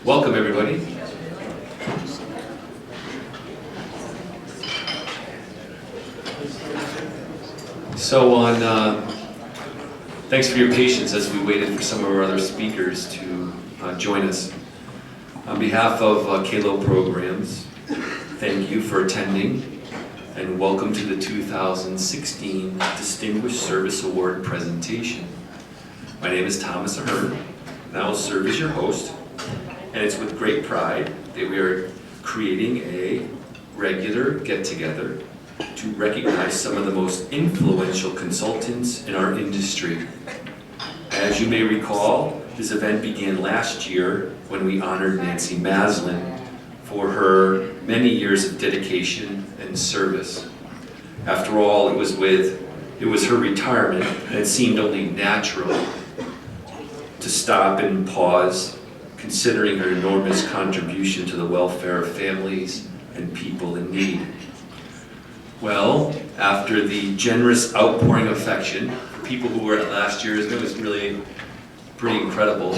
Welcome, everybody. So thanks for your patience as we waited for some of our other speakers to join us. On behalf of Calo Programs, thank you for attending and welcome to the 2016 Distinguished Service Award presentation. My name is Thomas Ahern, and I will serve as your host. And it's with great pride that we are creating a regular get-together to recognize some of the most influential consultants in our industry. As you may recall, this event began last year when we honored Nancy Maslin for her many years of dedication and service. After all, it was her retirement, and it seemed only natural to stop and pause, considering her enormous contribution to the welfare of families and people in need. Well, after the generous outpouring of affection for people who were at last year's, it was really pretty incredible,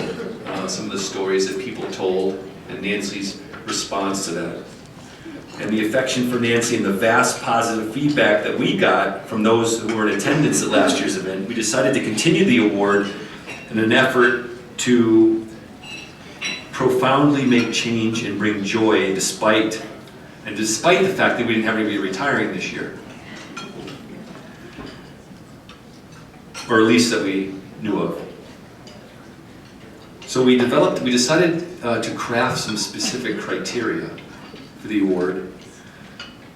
some of the stories that people told and Nancy's response to that. And the affection for Nancy and the vast positive feedback that we got from those who were in attendance at last year's event, we decided to continue the award in an effort to profoundly make change and bring joy despite the fact that we didn't have anybody retiring this year. Or at least that we knew of. So we decided to craft some specific criteria for the award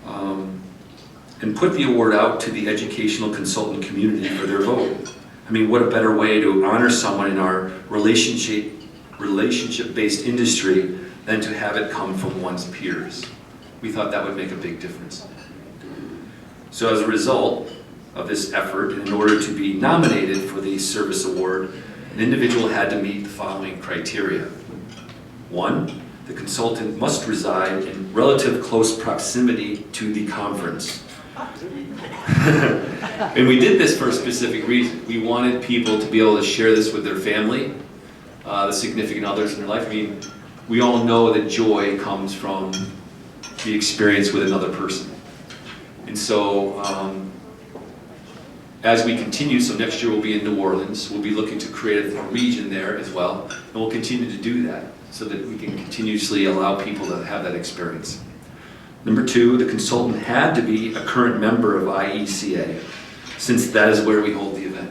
and put the award out to the educational consultant community for their vote. I mean, what a better way to honor someone in our relationship-based industry than to have it come from one's peers. We thought that would make a big difference. So as a result of this effort, in order to be nominated for the service award, an individual had to meet the following criteria. 1, the consultant must reside in relative close proximity to the conference. And we did this for a specific reason. We wanted people to be able to share this with their family, the significant others in their life. I mean, we all know that joy comes from the experience with another person. And so, as we continue, so next year we'll be in New Orleans, we'll be looking to create a region there as well, and we'll continue to do that so that we can continuously allow people to have that experience. Number 2, the consultant had to be a current member of IECA, since that is where we hold the event.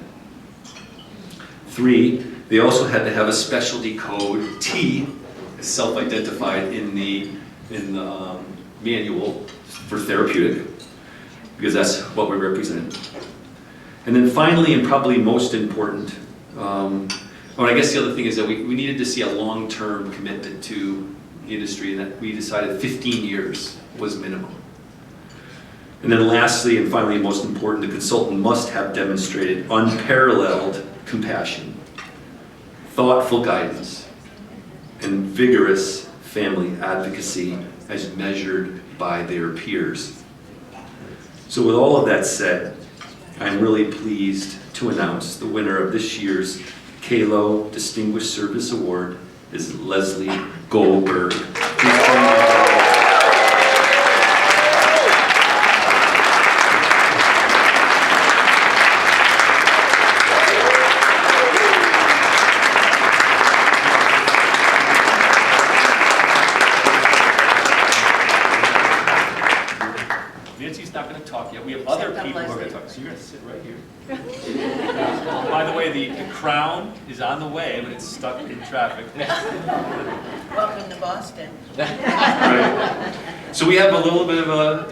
3, they also had to have a specialty code T, self-identified in the manual for therapeutic, because that's what we represent. And then finally, and probably most important, I guess the other thing is that we needed to see a long-term commitment to the industry, and that we decided 15 years was minimum. And then lastly, and finally most important, the consultant must have demonstrated unparalleled compassion, thoughtful guidance, and vigorous family advocacy as measured by their peers. So with all of that said, I'm really pleased to announce the winner of this year's Calo Distinguished Service Award is Leslie Goldberg. Nancy's not going to talk yet. We have other people who are going to talk. So you're going to sit right here. By the way, the crown is on the way, but it's stuck in traffic. Welcome to Boston. Right. So we have a little bit of a,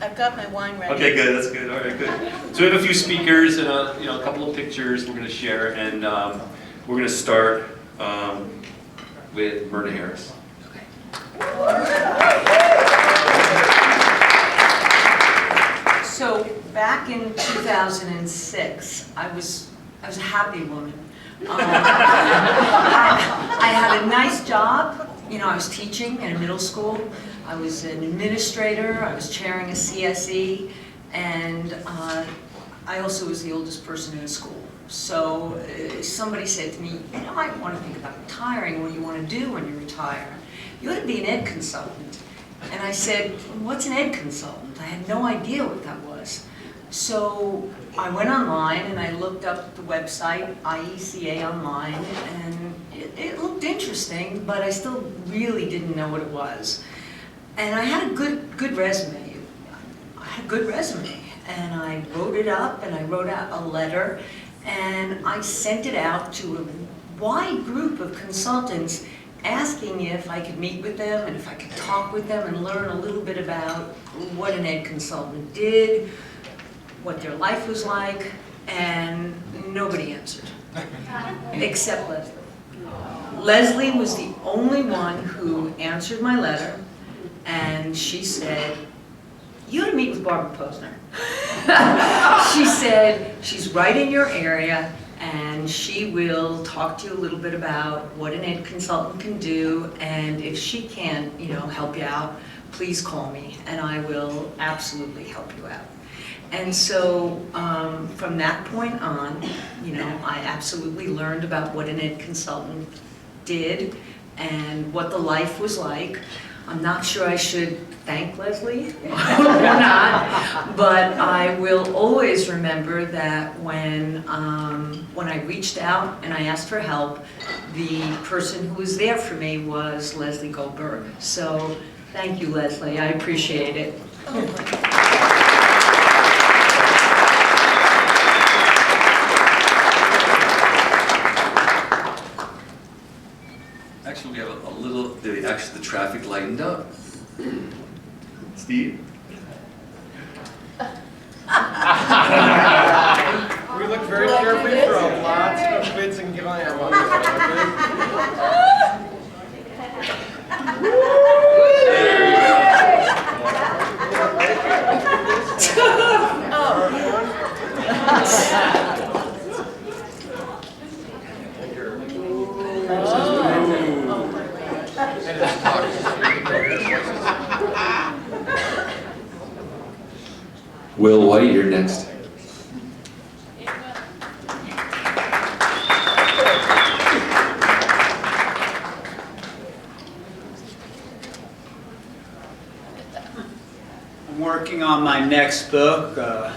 I've got my wine ready. Okay, good. That's good. All right, good. So we have a few speakers and a couple of pictures we're going to share, and we're going to start with Myrna Harris. So back in 2006, I was a happy woman. I had a nice job. I was teaching in a middle school. I was an administrator. I was chairing a CSE, and I also was the oldest person in the school. So somebody said to me, you might want to think about retiring. What do you want to do when you retire? You ought to be an ed consultant. And I said, what's an ed consultant? I had no idea what that was. So I went online and I looked up the website, IECA online, and it looked interesting, but I still really didn't know what it was. And I had a good resume. I had a good resume. And I wrote it up and I wrote out a letter and I sent it out to a wide group of consultants asking if I could meet with them and if I could talk with them and learn a little bit about what an ed consultant did, what their life was like, and nobody answered, except Leslie. Leslie was the only one who answered my letter, and she said, you ought to meet with Barbara Posner. She said, she's right in your area, and she will talk to you a little bit about what an ed consultant can do, and if she can, help you out, please call me, and I will absolutely help you out. And so from that point on, I absolutely learned about what an ed consultant did and what the life was like. I'm not sure I should thank Leslie or not, but I will always remember that when I reached out and I asked for help, the person who was there for me was Leslie Goldberg. So thank you, Leslie. I appreciate it. Actually, we have a little, the traffic lightened up. Steve? We look very carefully for lots of bits and glam on this one. There you go. Will White, you're next. I'm working on my next book,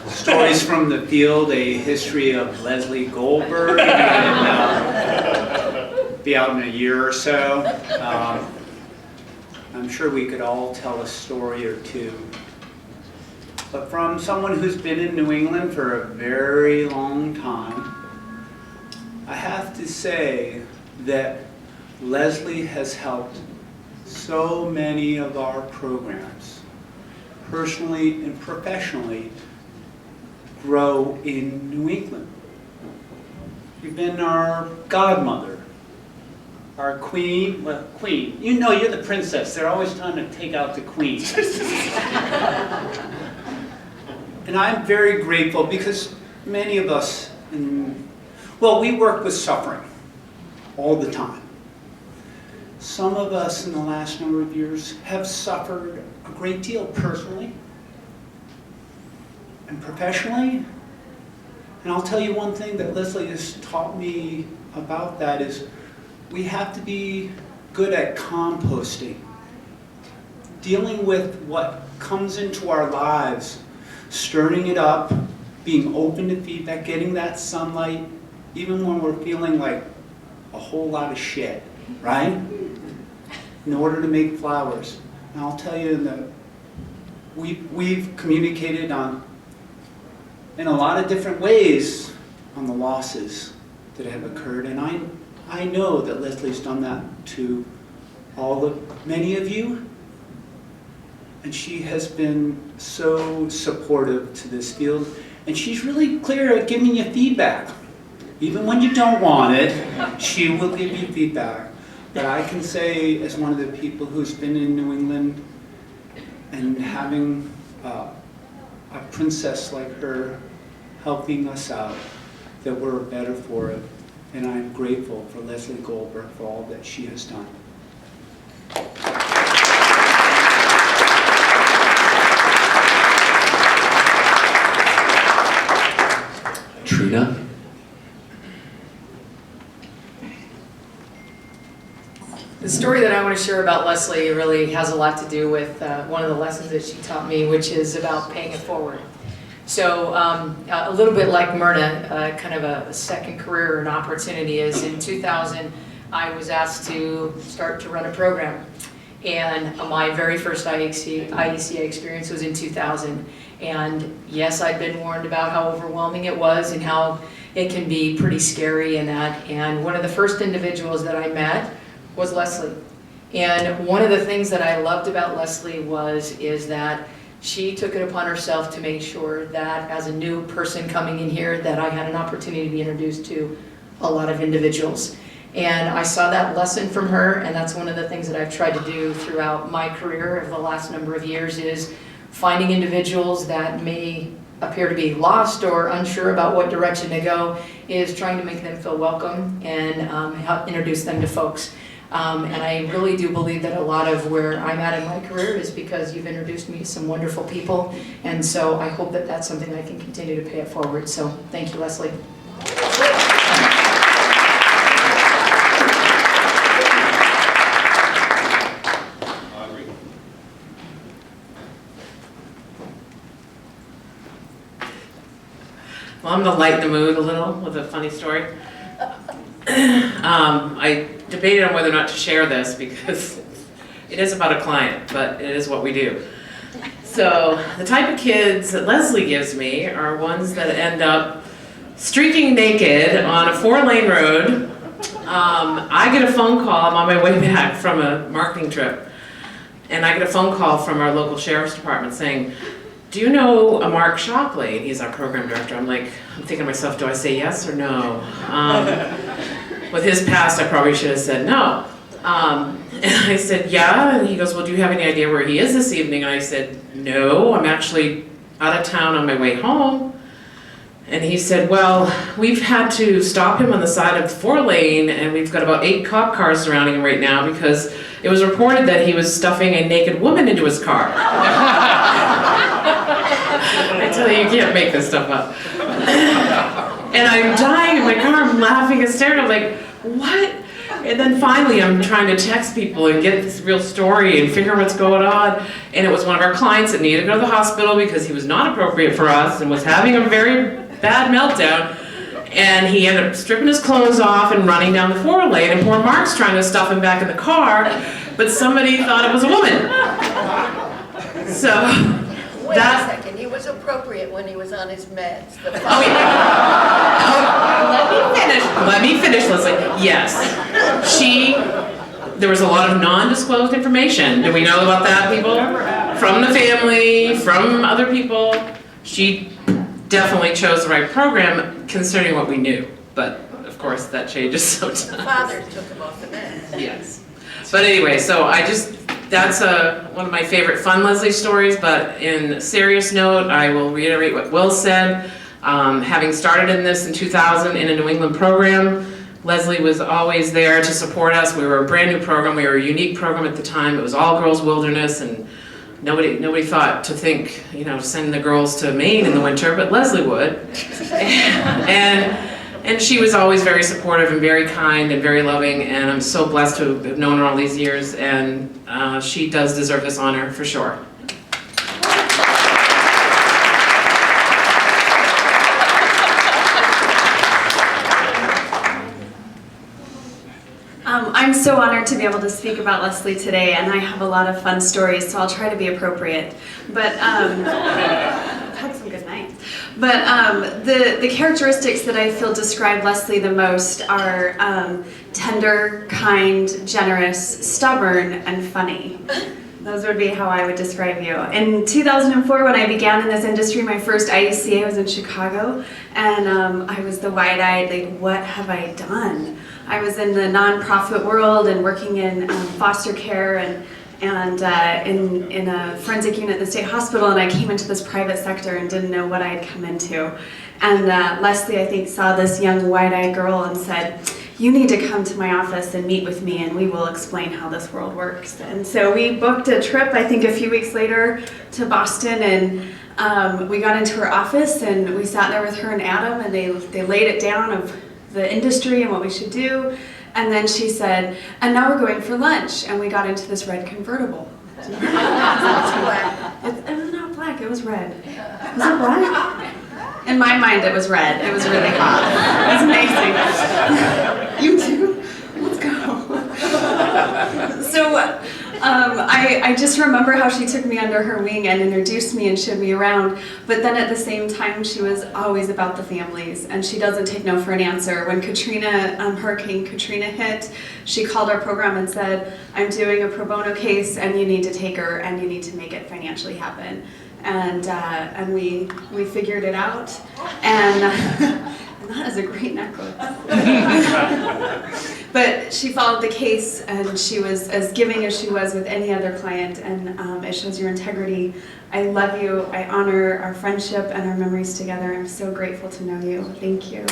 Stories from the Field, A History of Leslie Goldberg, and be out in a year or so. I'm sure we could all tell a story or two. But from someone who's been in New England for a very long time, I have to say that Leslie has helped so many of our programs, personally and professionally, grow in New England. You've been our godmother, our queen, well, queen. You know you're the princess. They're always trying to take out the queen. And I'm very grateful because many of us, we work with suffering all the time. Some of us in the last number of years have suffered a great deal personally and professionally. And I'll tell you one thing that Leslie has taught me about that is we have to be good at composting, dealing with what comes into our lives, stirring it up, being open to feedback, getting that sunlight, even when we're feeling like a whole lot of shit, right? In order to make flowers. And I'll tell you that we've communicated in a lot of different ways on the losses that have occurred, and I know that Leslie's done that to many of you. And she has been so supportive to this field. And she's really clear at giving you feedback. Even when you don't want it, she will give you feedback. But I can say, as one of the people who's been in New England and having a princess like her helping us out, that we're better for it. And I'm grateful for Leslie Goldberg for all that she has done. Trina? The story that I want to share about Leslie really has a lot to do with one of the lessons that she taught me, which is about paying it forward. So a little bit like Myrna, kind of a second career or an opportunity is in 2000, I was asked to start to run a program. And my very first IECA experience was in 2000. And yes, I'd been warned about how overwhelming it was and how it can be pretty scary and that. And one of the first individuals that I met was Leslie. And one of the things that I loved about Leslie is that she took it upon herself to make sure that as a new person coming in here that I had an opportunity to be introduced to a lot of individuals. And I saw that lesson from her, and that's one of the things that I've tried to do throughout my career over the last number of years is finding individuals that may appear to be lost or unsure about what direction to go, is trying to make them feel welcome and help introduce them to folks. And I really do believe that a lot of where I'm at in my career is because you've introduced me to some wonderful people, and so I hope that that's something I can continue to pay it forward. So thank you, Leslie. Well, I'm going to lighten the mood a little with a funny story. I debated on whether or not to share this because it is about a client, but it is what we do. So the type of kids that Leslie gives me are ones that end up streaking naked on a 4-lane road. I get a phone call, I'm on my way back from a marketing trip, and I get a phone call from our local sheriff's department saying, "Do you know a Mark Shockley?" He's our program director. I'm thinking to myself, do I say yes or no? With his past, I probably should have said no. And I said, yeah. And he goes, well, do you have any idea where he is this evening? And I said, no, I'm actually out of town on my way home. And he said, well, we've had to stop him on the side of the 4-lane, and we've got about 8 cop cars surrounding him right now because it was reported that he was stuffing a naked woman into his car. I tell you, you can't make this stuff up. And I'm dying in my car, I'm laughing hysterically, I'm like, what? And then finally I'm trying to text people and get this real story and figure out what's going on. And it was one of our clients that needed to go to the hospital because he was not appropriate for us and was having a very bad meltdown. And he ended up stripping his clothes off and running down the 4-lane, and poor Mark's trying to stuff him back in the car, but somebody thought it was a woman. So, Wait a second, he was appropriate when he was on his meds. Oh, yeah. Let me finish, Leslie. Yes. There was a lot of non-disclosed information. Do we know about that, people? From the family, from other people. She definitely chose the right program considering what we knew. But, of course, that changes sometimes. The father took him off the meds. Yes. But anyway, so that's one of my favorite fun Leslie stories, but in a serious note, I will reiterate what Will said. Having started in this in 2000 in a New England program, Leslie was always there to support us. We were a brand new program. We were a unique program at the time. It was all girls wilderness, and nobody thought to think, send the girls to Maine in the winter, but Leslie would. And she was always very supportive and very kind and very loving, and I'm so blessed to have known her all these years, and she does deserve this honor for sure. I'm so honored to be able to speak about Leslie today, and I have a lot of fun stories, so I'll try to be appropriate. But I've had some good nights. But the characteristics that I feel describe Leslie the most are tender, kind, generous, stubborn, and funny. Those would be how I would describe you. In 2004, when I began in this industry, my first IECA was in Chicago, and I was the wide-eyed, like, what have I done? I was in the nonprofit world and working in foster care and in a forensic unit at the state hospital, and I came into this private sector and didn't know what I had come into. And Leslie, I think, saw this young wide-eyed girl and said, you need to come to my office and meet with me, and we will explain how this world works. And so we booked a trip, I think a few weeks later, to Boston, and we got into her office, and we sat there with her and Adam, and they laid it down of the industry and what we should do. And then she said, and now we're going for lunch. And we got into this red convertible. It was not black, it was red. Was it black? In my mind, it was red. It was really hot. It was amazing. You too? Let's go. So I just remember how she took me under her wing and introduced me and showed me around. But then at the same time, she was always about the families, and she doesn't take no for an answer. When Hurricane Katrina hit, she called our program and said, I'm doing a pro bono case, and you need to take her, and you need to make it financially happen. And we figured it out, and that is a great necklace. But she followed the case, and she was as giving as she was with any other client, and it shows your integrity. I love you. I honor our friendship and our memories together. I'm so grateful to know you. Thank you.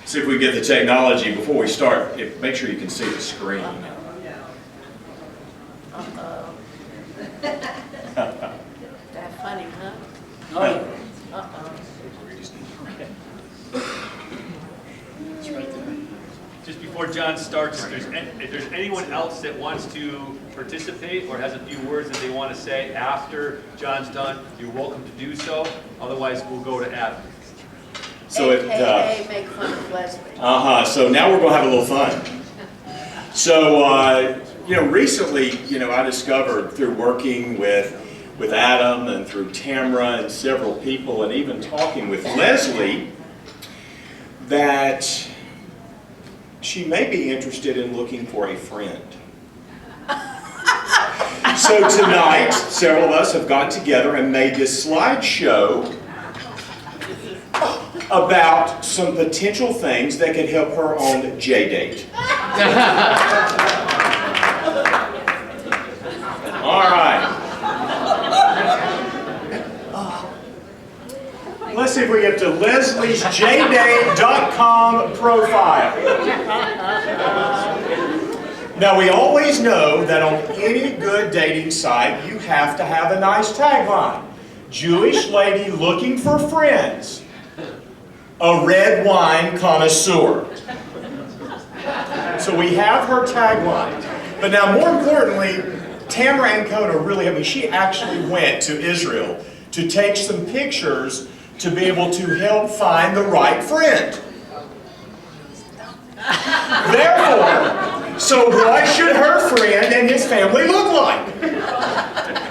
See if we get the technology before we start. Make sure you can see the screen. That funny, huh? Just before John starts, if there's anyone else that wants to participate or has a few words that they want to say after John's done, you're welcome to do so. Otherwise, we'll go to advocacy. So AKA make fun of Leslie. So now we're going to have a little fun. So, recently, I discovered through working with Adam and through Tamara and several people and even talking with Leslie that she may be interested in looking for a friend. So tonight, several of us have gotten together and made this slideshow about some potential things that could help her on J-Date. All right. Let's see if we get to Leslie's JDate.com profile. Now, we always know that on any good dating site, you have to have a nice tagline. Jewish lady looking for friends. A red wine connoisseur. So we have her tagline. But now, more importantly, Tamara Ancona really, she actually went to Israel to take some pictures to be able to help find the right friend. Therefore, so what should her friend and his family look like?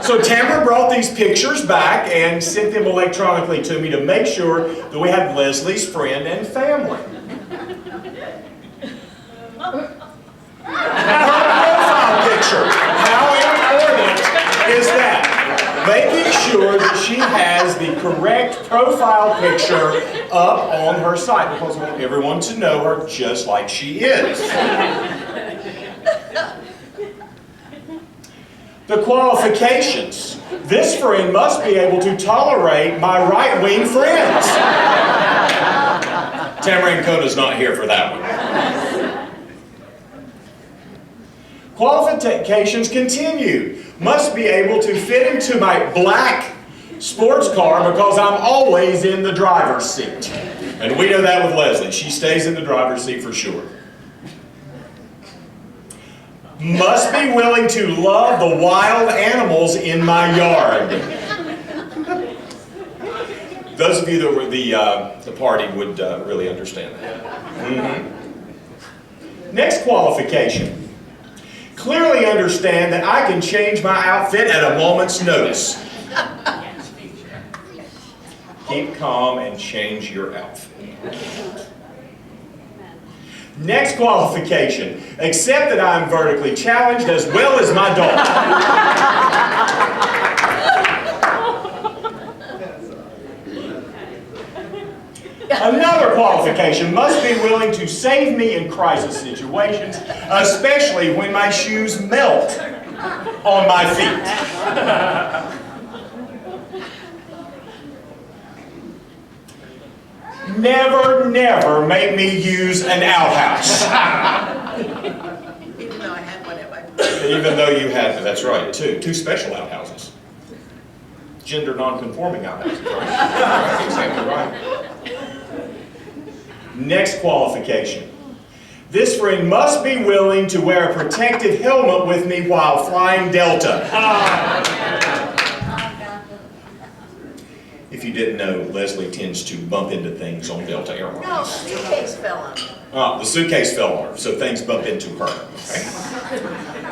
So Tamara brought these pictures back and sent them electronically to me to make sure that we had Leslie's friend and family. Her profile picture. How important is that? Making sure that she has the correct profile picture up on her site because we want everyone to know her just like she is. The qualifications. This friend must be able to tolerate my right-wing friends. Tamara Ancona's not here for that one. Qualifications continue. Must be able to fit into my black sports car because I'm always in the driver's seat. And we know that with Leslie. She stays in the driver's seat for sure. Must be willing to love the wild animals in my yard. Those of you that were the party would really understand that. Mm-hmm. Next qualification. Clearly understand that I can change my outfit at a moment's notice. Keep calm and change your outfit. Next qualification. Accept that I am vertically challenged as well as my dog. Another qualification. Must be willing to save me in crisis situations, especially when my shoes melt on my feet. Never, never make me use an outhouse. Even though I had one at my Even though you had, that's right, two special outhouses. gender non-conforming outhouse. That's exactly right. Next qualification. This friend must be willing to wear a protective helmet with me while flying Delta. If you didn't know, Leslie tends to bump into things on Delta Airlines. No, suitcase fell on me. The suitcase fell on her, so things bump into her. Okay?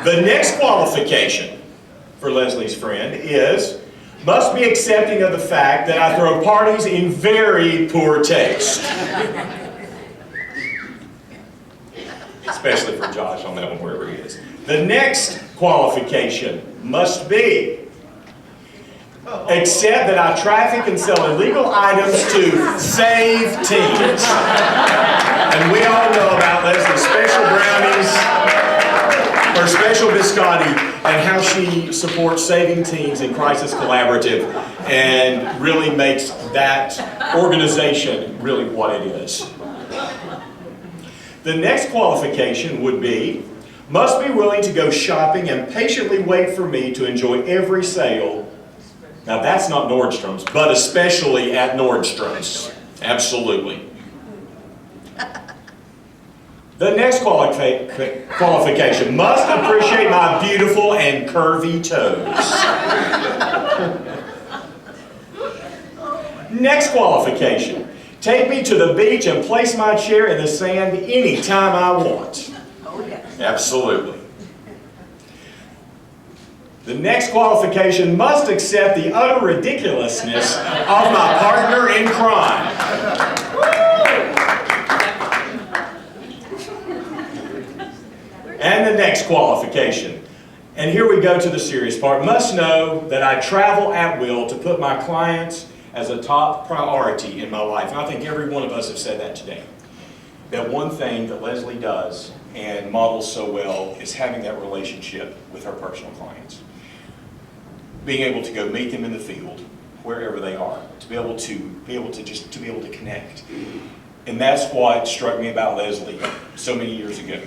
The next qualification for Leslie's friend is, must be accepting of the fact that I throw parties in very poor taste. Especially for Josh on that one, wherever he is. The next qualification must be, accept that I traffic and sell illegal items to save teens. And we all know about Leslie's special brownies, her special biscotti, and how she supports Saving Teens and Crisis Collaborative and really makes that organization really what it is. The next qualification would be, must be willing to go shopping and patiently wait for me to enjoy every sale. Now that's not Nordstrom's, but especially at Nordstrom's. Absolutely. The next qualification, must appreciate my beautiful and curvy toes. Next qualification, take me to the beach and place my chair in the sand anytime I want. Oh, yeah. Absolutely. The next qualification, must accept the utter ridiculousness of my partner in crime. And the next qualification, and here we go to the serious part, must know that I travel at will to put my clients as a top priority in my life. And I think every one of us have said that today. That one thing that Leslie does and models so well is having that relationship with her personal clients. Being able to go meet them in the field, wherever they are, to be able to connect. And that's what struck me about Leslie so many years ago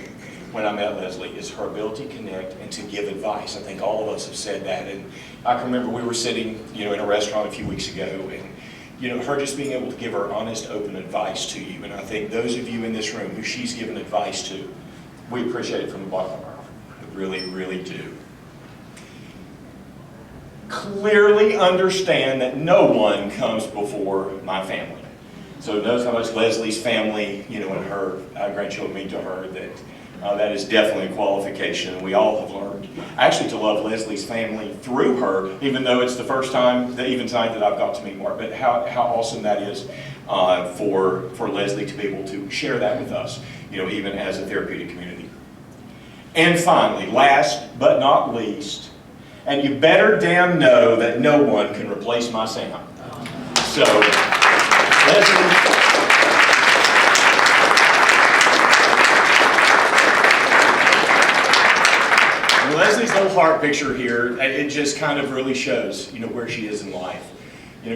when I met Leslie, is her ability to connect and to give advice. I think all of us have said that. And I can remember we were sitting, in a restaurant a few weeks ago, and her just being able to give her honest, open advice to you. And I think those of you in this room who she's given advice to, we appreciate it from the bottom of our heart. We really, really do. Clearly understand that no one comes before my family. So notice how much Leslie's family, and her grandchildren mean to her, that is definitely a qualification. And we all have learned, actually, to love Leslie's family through her, even though it's the first time, even tonight, that I've got to meet Mark. But how awesome that is for Leslie to be able to share that with us, even as a therapeutic community. And finally, last but not least, and you better damn know that no one can replace my sound. So, Leslie's little heart picture here, it just kind of really shows, where she is in life.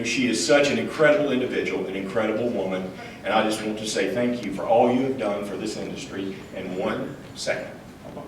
She is such an incredible individual, an incredible woman, and I just want to say thank you for all you have done for this industry in 1 second. Hold on.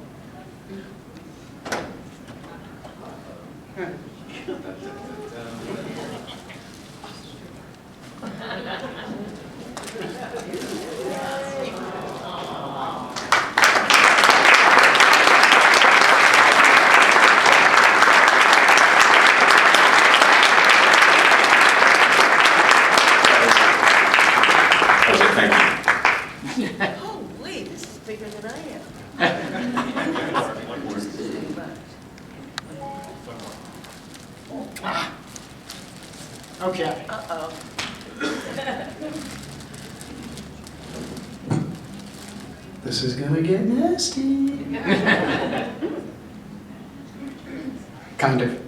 Holy, this is bigger than I am. Okay. Uh-oh. This is gonna get nasty. Kind of.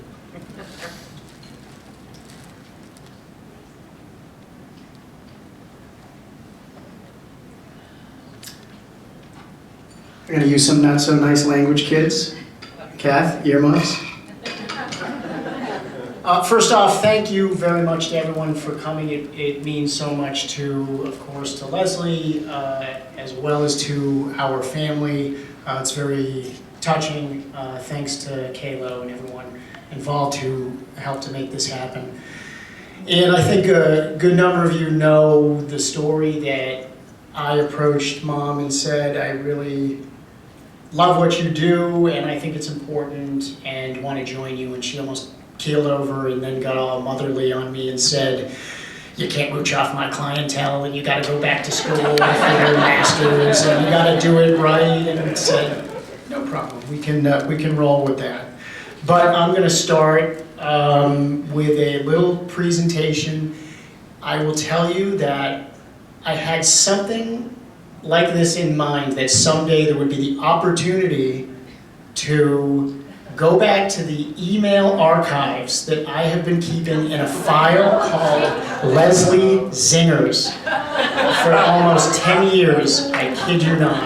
I'm gonna use some not so nice language, kids. Kath, earmuffs. First off, thank you very much to everyone for coming. It means so much to, of course, to Leslie, as well as to our family. It's very touching. Thanks to Calo and involved who helped to make this happen. And I think a good number of you know the story that I approached Mom and said, I really love what you do, and I think it's important, and want to join you. And she almost keeled over and then got all motherly on me and said, you can't mooch off my clientele, and you got to go back to school for your master's, and you got to do it right. And said, no problem, we can roll with that. But I'm going to start with a little presentation. I will tell you that I had something like this in mind, that someday there would be the opportunity to go back to the email archives that I have been keeping in a file called Leslie Zingers for almost 10 years. I kid you not.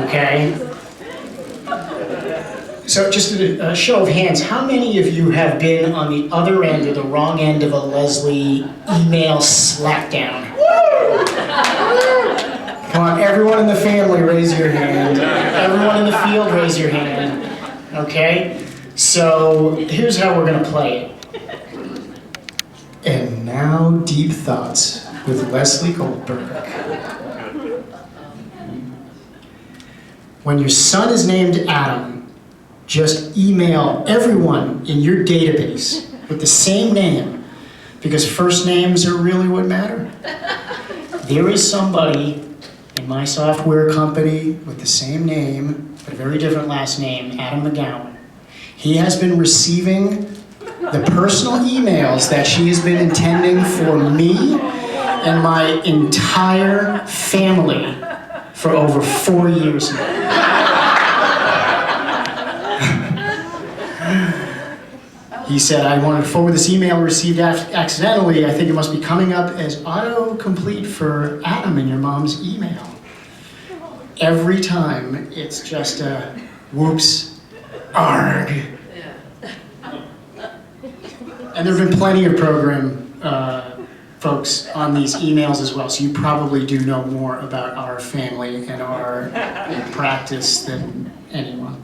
Okay? So just a show of hands, how many of you have been on the other end of the wrong end of a Leslie email slapdown? Come on, everyone in the family raise your hand. Everyone in the field raise your hand. Okay? So here's how we're going to play it. And now, Deep Thoughts with Leslie Goldberg. When your son is named Adam, just email everyone in your database with the same name, because first names are really what matter. There is somebody in my software company with the same name, but a very different last name, Adam McGowan. He has been receiving the personal emails that she has been intending for me and my entire family for over 4 years now. He said, I wanted to forward this email received accidentally. I think it must be coming up as autocomplete for Adam in your mom's email. Every time, it's just a whoops, arg. And there have been plenty of program folks on these emails as well, so you probably do know more about our family and our practice than anyone.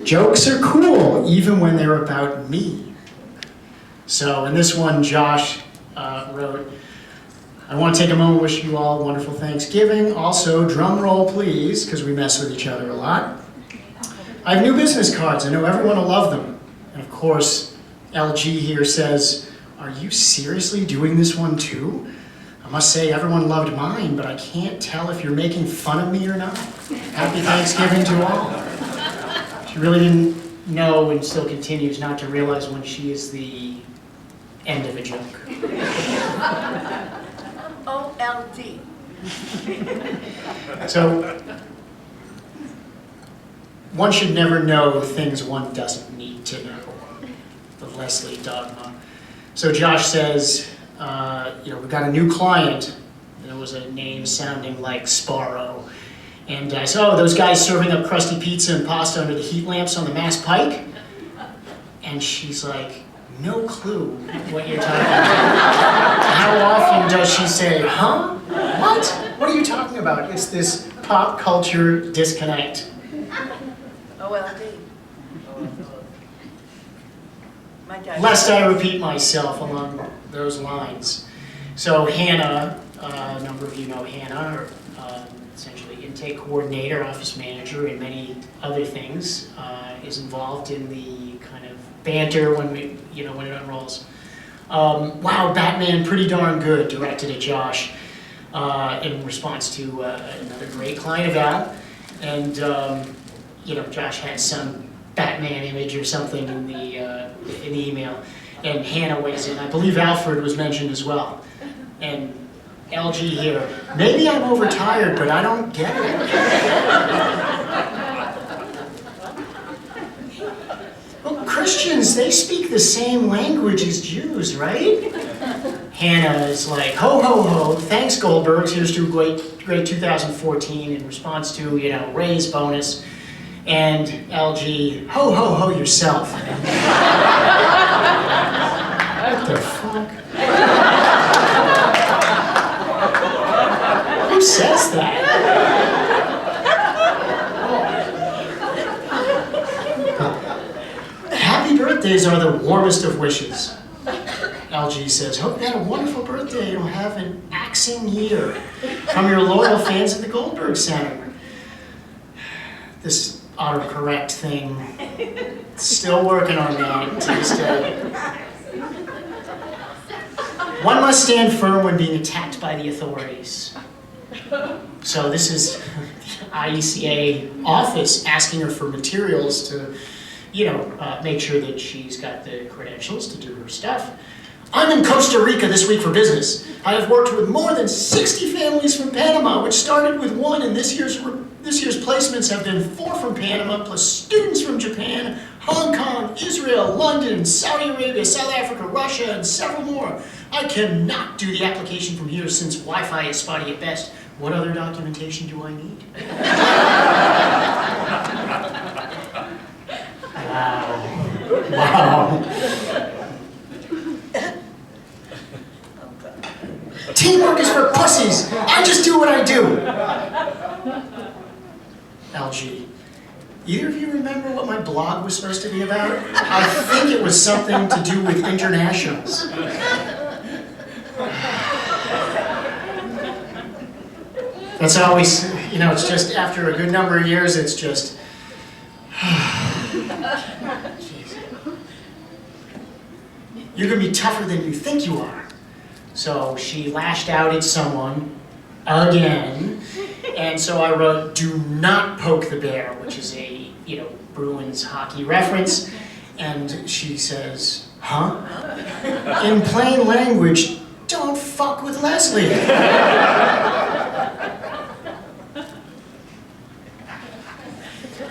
Jokes are cool, even when they're about me. So in this one, Josh wrote, I want to take a moment to wish you all a wonderful Thanksgiving. Also, drum roll please, because we mess with each other a lot. I have new business cards. I know everyone will love them. And of course, LG here says, are you seriously doing this one too? I must say everyone loved mine, but I can't tell if you're making fun of me or not. Happy Thanksgiving to all. She really didn't know, and still continues not to realize when she is the end of a joke. OLD. So, one should never know things one doesn't need to know. The Leslie dogma. So Josh says, we've got a new client. There was a name sounding like Sparrow. And I said, oh, those guys serving up crusty pizza and pasta under the heat lamps on the Mass Pike? And she's like, no clue what you're talking about. How often does she say, huh? What? What are you talking about? It's this pop culture disconnect. OLD. My dad. Lest I repeat myself along those lines. So Hannah, a number of you know Hannah, essentially intake coordinator, office manager, and many other things, is involved in the kind of banter when when it unrolls. Wow, Batman, pretty darn good, directed at Josh, in response to another great client of Al, and Josh had some Batman image or something in the email, and Hannah weighs in. I believe Alfred was mentioned as well, and LG here. Maybe I'm overtired, but I don't get it. Well, Christians, they speak the same language as Jews, right? Hannah is like, ho, ho, ho, thanks, Goldberg. Here's to great 2014 in response to, raise bonus. And LG, ho, ho, ho yourself. What the fuck? Who says that? holidays are the warmest of wishes. LG says, hope you had a wonderful birthday. You'll have an axing year from your loyal fans at the Goldberg Center. This autocorrect thing, still working on that to this day. One must stand firm when being attacked by the authorities. So this is the IECA office asking her for materials to, make sure that she's got the credentials to do her stuff. I'm in Costa Rica this week for business. I have worked with more than 60 families from Panama, which started with 1, and this year's placements have been 4 from Panama, plus students from Japan, Hong Kong, Israel, London, Saudi Arabia, South Africa, Russia, and several more. I cannot do the application from here since Wi-Fi is spotty at best. What other documentation do I need? Wow. Teamwork is for pussies. I just do what I do. LG. Either of you remember what my blog was supposed to be about? I think it was something to do with internationals. That's always, it's just after a good number of years, it's just... You're going to be tougher than you think you are. So she lashed out at someone again, and so I wrote, do not poke the bear, which is a, Bruins hockey reference, and she says, huh? In plain language, don't fuck with Leslie.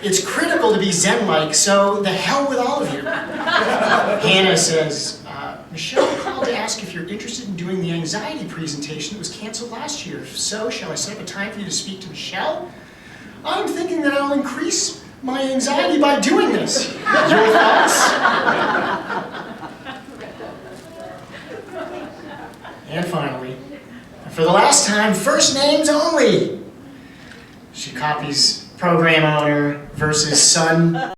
It's critical to be Zen-like, so the hell with all of you. Hannah says, Michelle called to ask if you're interested in doing the anxiety presentation that was canceled last year. If so, shall I set up a time for you to speak to Michelle? I'm thinking that I'll increase my anxiety by doing this. Your thoughts? And finally, for the last time, first names only. She copies program owner versus son.